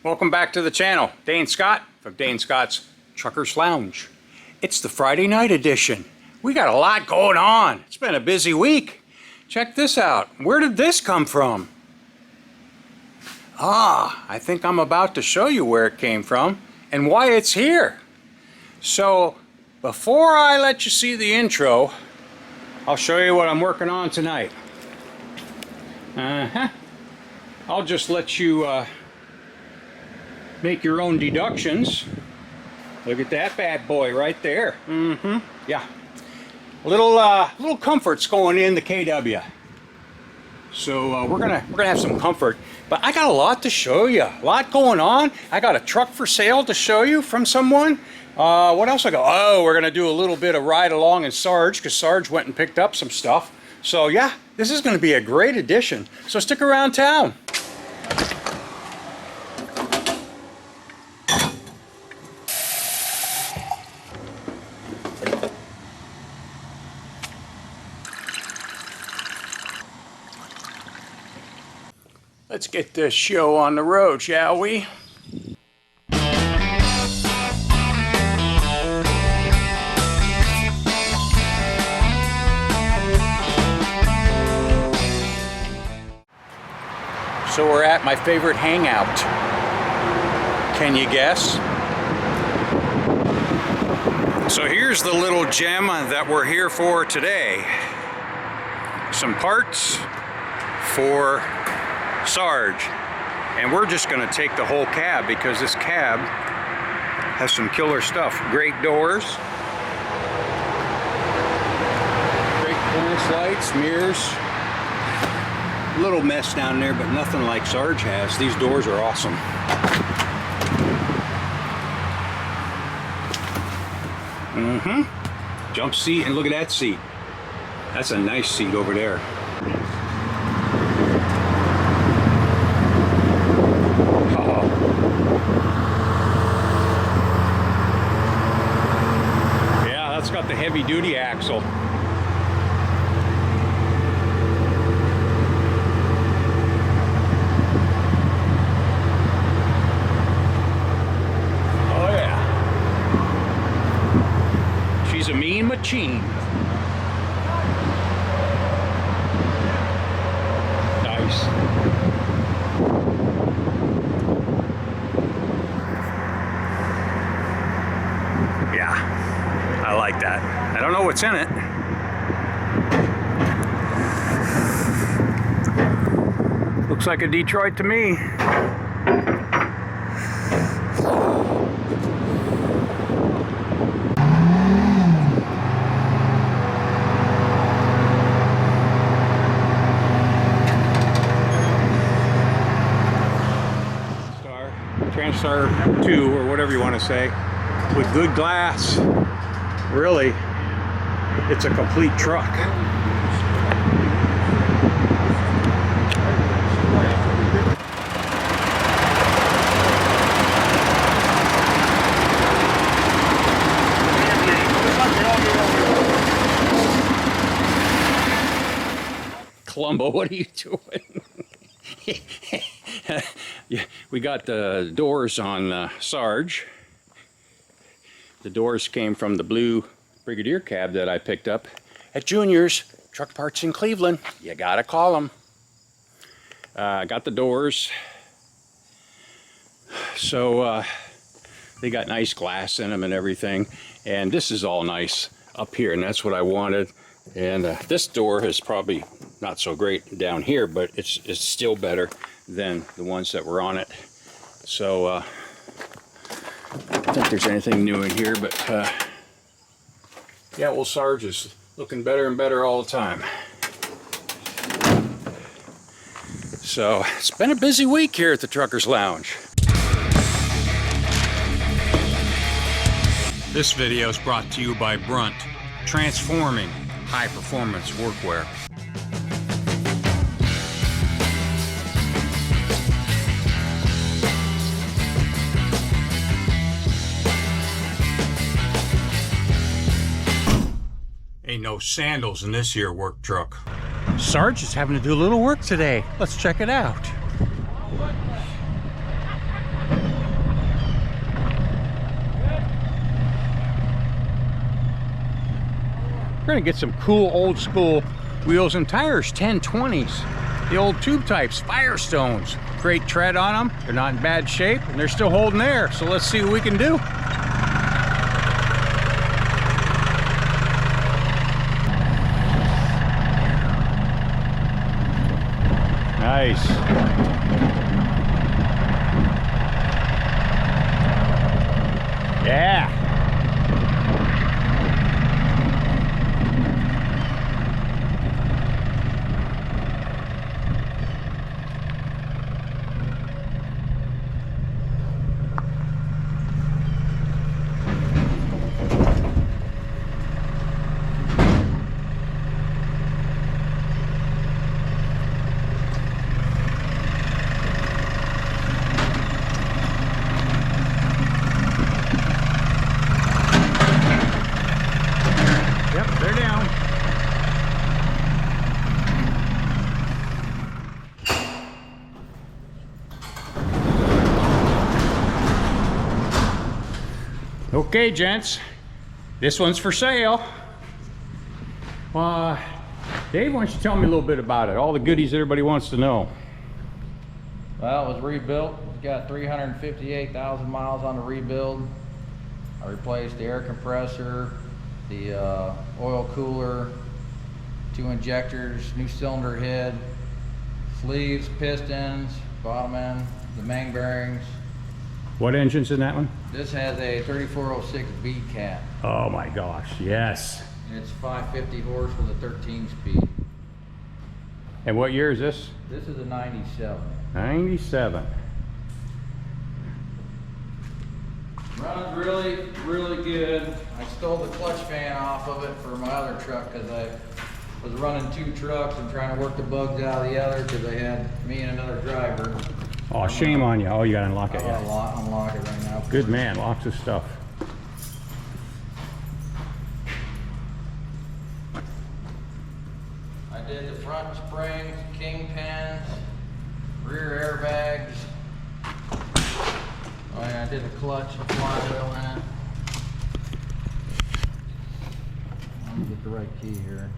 Welcome back to the channel. Dane Scott from Dane Scott's Truckers Lounge. It's the Friday night edition. We got a lot going on. It's been a busy week. Check this out. Where did this come from? I think I'm about to show you where it came from and why it's here. So before I let you see the intro, I'll show you what I'm working on tonight. I'll just let you make your own deductions. Look at that bad boy right there. Yeah. Little comfort's going in the KW. So we're gonna have some comfort. But I got a lot to show you. A lot going on. I got a truck for sale to show you from someone. What else I got? Oh, we're gonna do a little bit of ride along in Sarge because Sarge went and picked up some stuff. So yeah, this is gonna be a great addition. So stick around town. Let's get this show on the road, shall we? So we're at my favorite hangout. Can you guess? So here's the little gem that we're here for today. Some parts for Sarge, and we're just going to take the whole cab because this cab has some killer stuff. Great doors, great clearance lights, mirrors. Little mess down there, but nothing like Sarge has. These doors are awesome. Jump seat, and look at that seat. That's a nice seat over there. Got the heavy duty axle. Oh yeah. She's a mean machine. Nice. Yeah. I like that. I don't know what's in it. Looks like a Detroit to me. TranStar 2, or whatever you want to say, with good glass. Really, it's a complete truck. Columbo, what are you doing? Yeah, we got the doors on Sarge. The doors came from the blue Brigadier cab that I picked up at Junior's Truck Parts in Cleveland. You gotta call them. Got the doors. So they got nice glass in them and everything. And this is all nice up here, and that's what I wanted. And this door is probably not so great down here, but it's still better than the ones that were on it. So I don't think there's anything new in here, but yeah, well, Sarge is looking better and better all the time. So it's been a busy week here at the Truckers Lounge. This video is brought to you by BRUNT, transforming high-performance workwear. Ain't no sandals in this here work truck. Sarge is having to do a little work today. Let's check it out. gonna get some cool old school wheels and tires, 1020s. The old tube types, Firestones. Great tread on them. They're not in bad shape and they're still holding air. So let's see what we can do. Nice. Yeah. Okay, gents, this one's for sale. Dave, why don't you tell me a little bit about it? All the goodies everybody wants to know. Well, it was rebuilt. It's got 358,000 miles on the rebuild. I replaced the air compressor, the oil cooler, 2 injectors, new cylinder head, sleeves, pistons, bottom end, the main bearings. What engine's in that one? This has a 3406 B cat. Oh my gosh, yes. It's 550 horse with a 13 speed. And what year is this? This is a 97. 97. Runs really good. I stole the clutch fan off of it for my other truck because I was running 2 trucks and trying to work the bugs out of the other because I had me and another driver. Oh, shame on you. Oh, you gotta unlock it. I gotta unlock it right now. Good man, lots of stuff. I did the front springs, kingpins, rear airbags. Oh yeah, I did the clutch and flywheel in it. Let me get the right key here.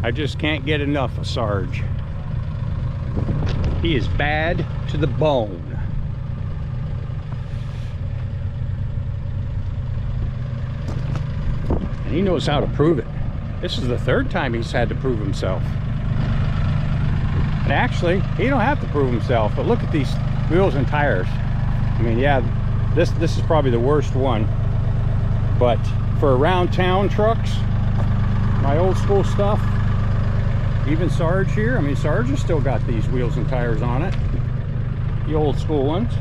I just can't get enough of Sarge. He is bad to the bone. And he knows how to prove it. This is the 3rd time he's had to prove himself. And actually, he don't have to prove himself, but look at these wheels and tires. I mean, yeah, this is probably the worst one. But for around town trucks, my old school stuff, even Sarge here, I mean, Sarge has still got these wheels and tires on it. The old school ones.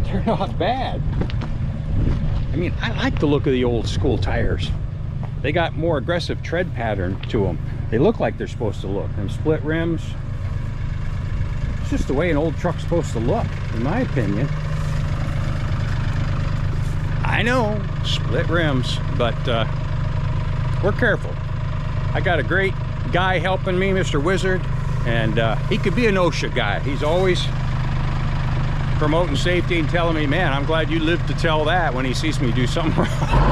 They're not bad. I mean, I like the look of the old school tires. They got more aggressive tread pattern to them. They look like they're supposed to look. Them split rims, it's just the way an old truck's supposed to look, in my opinion. I know, split rims, but we're careful. I got a great guy helping me, Mr. Wizard, and he could be an OSHA guy. He's always promoting safety and telling me, man, I'm glad you lived to tell that, when he sees me do something wrong.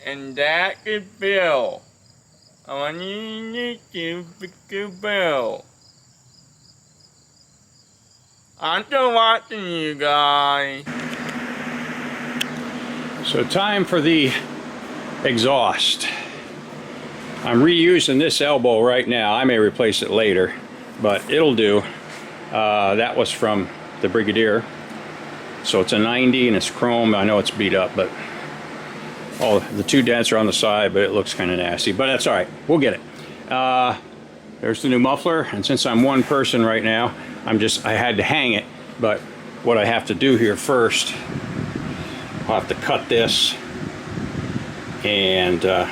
And that is Bill. I want you to pick your Bill. I'm still watching you guys. So time for the exhaust. I'm reusing this elbow right now. I may replace it later, but it'll do. That was from the Brigadier. So it's a 90 and it's chrome. I know it's beat up, but the two dents are on the side, but it looks kind of nasty, but that's all right. We'll get it. There's the new muffler, and since I'm one person right now, I had to hang it, but what I have to do here first, I'll have to cut this and then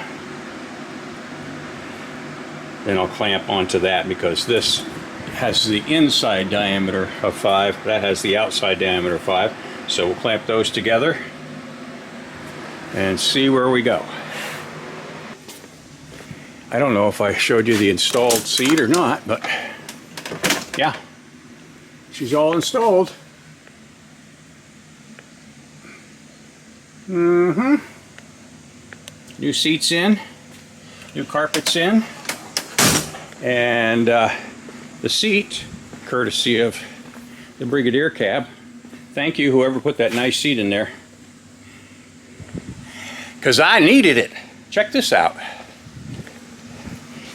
I'll clamp onto that, because this has the inside diameter of 5, that has the outside diameter of 5. So we'll clamp those together and see where we go. I don't know if I showed you the installed seat or not, but yeah, she's all installed. New seats in, new carpets in, and the seat, courtesy of the Brigadier cab, Thank you, whoever put that nice seat in there. Because I needed it. Check this out.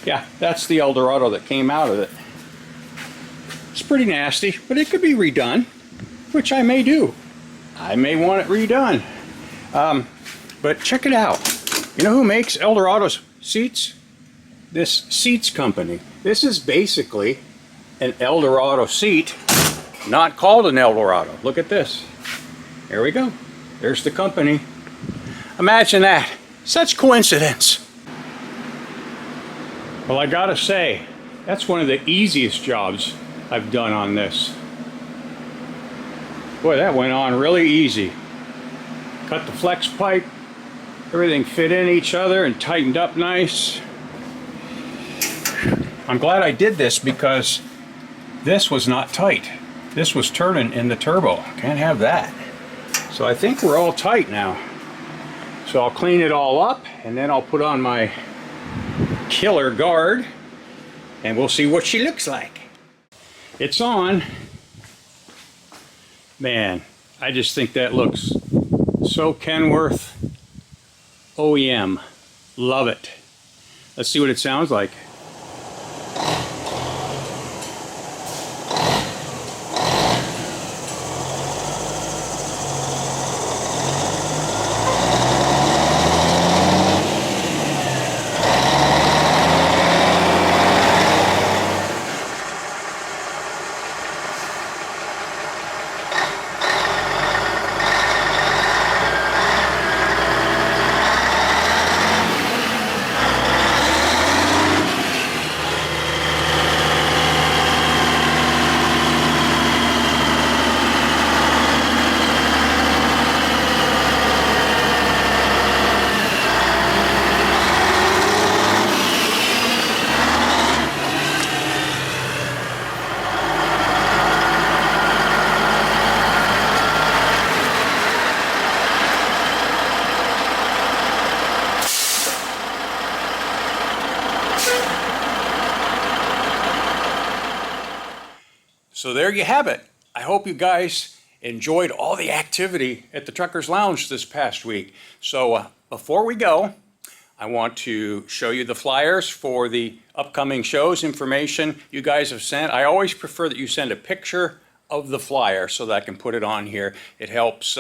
Yeah, that's the Eldorado that came out of it. It's pretty nasty, but it could be redone, which I may do. I may want it redone. But check it out. You know who makes Eldorado's seats? This Seats company. This is basically an Eldorado seat, not called an Eldorado. Look at this. There we go. There's the company. Imagine that. Such coincidence. Well, I gotta say, that's one of the easiest jobs I've done on this. Boy, that went on really easy. Cut the flex pipe, everything fit in each other and tightened up nice. I'm glad I did this because this was not tight. This was turning in the turbo. Can't have that. So I think we're all tight now. So I'll clean it all up and then I'll put on my killer guard and we'll see what she looks like. It's on. Man, I just think that looks so Kenworth OEM. Love it. Let's see what it sounds like. So there you have it. I hope you guys enjoyed all the activity at the Truckers Lounge this past week. So before we go, I want to show you the flyers for the upcoming shows, information you guys have sent. I always prefer that you send a picture of the flyer so that I can put it on here. It helps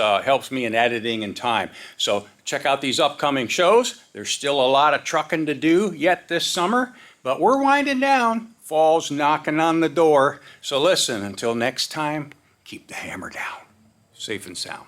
me in editing and time. So check out these upcoming shows. There's still a lot of trucking to do yet this summer, but we're winding down. Fall's knocking on the door. So listen, until next time, keep the hammer down. Safe and sound.